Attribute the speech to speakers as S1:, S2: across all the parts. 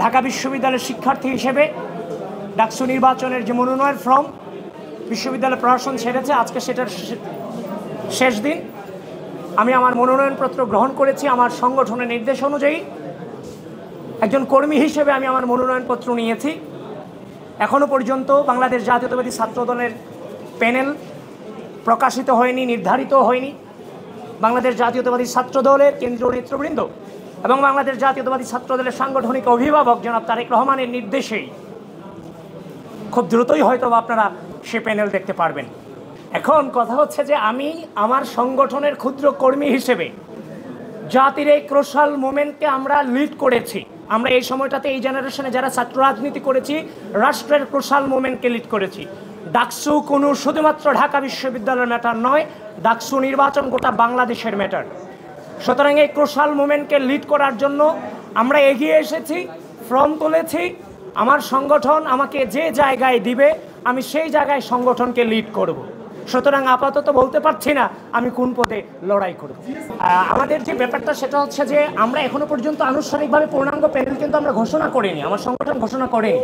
S1: ঢাকা বিশ্ববিদ্যালয়ের শিক্ষার্থী হিসেবে ডাকসু নির্বাচনের যে মনোনয়ন ফর্ম বিশ্ববিদ্যালয় প্রশাসন ছেড়েছে, আজকে সেটার শেষ দিন। আমি আমার মনোনয়নপত্র গ্রহণ করেছি। আমার সংগঠনের নির্দেশ অনুযায়ী একজন কর্মী হিসেবে আমি আমার মনোনয়নপত্র নিয়েছি। এখনও পর্যন্ত বাংলাদেশ জাতীয়তাবাদী ছাত্রদলের প্যানেল প্রকাশিত হয়নি, নির্ধারিত হয়নি। বাংলাদেশ জাতীয়তাবাদী ছাত্রদলের কেন্দ্রীয় নেতৃবৃন্দ এবং বাংলাদেশ জাতীয়তাবাদী ছাত্রদলের সাংগঠনিক অভিভাবক জনাব তারেক রহমানের নির্দেশেই খুব দ্রুতই হয়তো আপনারা সে প্যানেল দেখতে পারবেন। এখন কথা হচ্ছে যে আমি আমার সংগঠনের ক্ষুদ্র কর্মী হিসেবে জাতির এই ক্রোশাল মুভমেন্টকে আমরা লিড করেছি। আমরা এই সময়টাতে এই জেনারেশনে যারা ছাত্র রাজনীতি করেছি, রাষ্ট্রের ক্রোশাল মুভমেন্টকে লিড করেছি। ডাকসু কোনো শুধুমাত্র ঢাকা বিশ্ববিদ্যালয়ের ম্যাটার নয়, ডাকসু নির্বাচন গোটা বাংলাদেশের ম্যাটার। সুতরাং এই ক্রোশাল মুভমেন্টকে লিড করার জন্য আমরা এগিয়ে এসেছি, ফর্ম তুলেছি। আমার সংগঠন আমাকে যে জায়গায় দিবে আমি সেই জায়গায় সংগঠনকে লিড করব। সুতরাং আপাতত বলতে পারছি না আমি কোন পদে লড়াই করব। আমাদের যে ব্যাপারটা সেটা হচ্ছে যে আমরা এখনো পর্যন্ত আনুষ্ঠানিকভাবে পূর্ণাঙ্গ প্যানেল কিন্তু আমরা ঘোষণা করিনি, আমার সংগঠন ঘোষণা করেনি।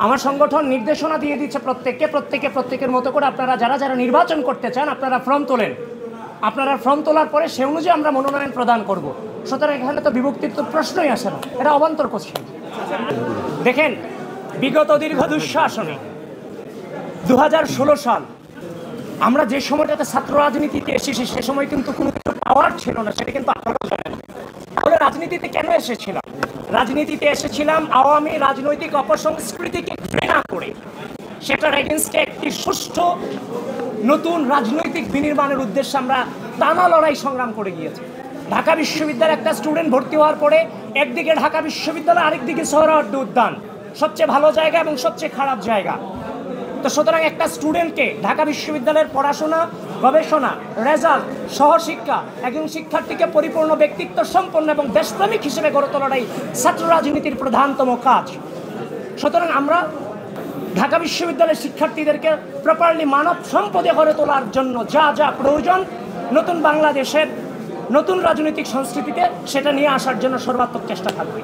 S1: আমার সংগঠন নির্দেশনা দিয়ে দিচ্ছে প্রত্যেকের মতো করে আপনারা যারা নির্বাচন করতে চান আপনারা ফর্ম তোলেন। আপনারা ফর্ম তোলার পরে সে অনুযায়ী আমরা মনোনয়ন প্রদান করব। সুতরাং এখানে তো বিভক্তির তো প্রশ্নই আসে না, এটা অবান্তর কোশ্চেন। দেখেন, বিগত দীর্ঘ দুঃশাসনে 2016 সাল আমরা যে সময়টাতে ছাত্র রাজনীতিতে এসেছি সে সময় কিন্তু কোনো পাওয়ার ছিল না, সেটা কিন্তু আপনারা জানেন। তাহলে রাজনীতিতে কেন এসেছিলাম? রাজনীতিতে এসেছিলাম আওয়ামী রাজনৈতিক অপসংস্কৃতিকে ঘৃণা করে, সেটার এগেনস্টে একটি সুষ্ঠু নতুন রাজনৈতিক বিনির্মাণের উদ্দেশ্যে আমরা টানা লড়াই সংগ্রাম করে গিয়েছি। ঢাকা বিশ্ববিদ্যালয়ে একটা স্টুডেন্ট ভর্তি হওয়ার পরে একদিকে ঢাকা বিশ্ববিদ্যালয়, আরেকদিকে সোহরাওয়ার্দী উদ্যান, সবচেয়ে ভালো জায়গা এবং সবচেয়ে খারাপ জায়গা। তো সুতরাং একটা স্টুডেন্টকে ঢাকা বিশ্ববিদ্যালয়ের পড়াশোনা, গবেষণা, রেজাল্ট, সহশিক্ষা, একজন শিক্ষার্থীকে পরিপূর্ণ ব্যক্তিত্ব সম্পন্ন এবং দেশপ্রেমিক হিসেবে গড়ে তোলাটাই ছাত্র রাজনীতির প্রধানতম কাজ। সুতরাং আমরা ঢাকা বিশ্ববিদ্যালয়ের শিক্ষার্থীদেরকে প্রপারলি মানব সম্পদে গড়ে তোলার জন্য যা যা প্রয়োজন নতুন বাংলাদেশের নতুন রাজনৈতিক সংস্কৃতিতে সেটা নিয়ে আসার জন্য সর্বাত্মক চেষ্টা থাকবে।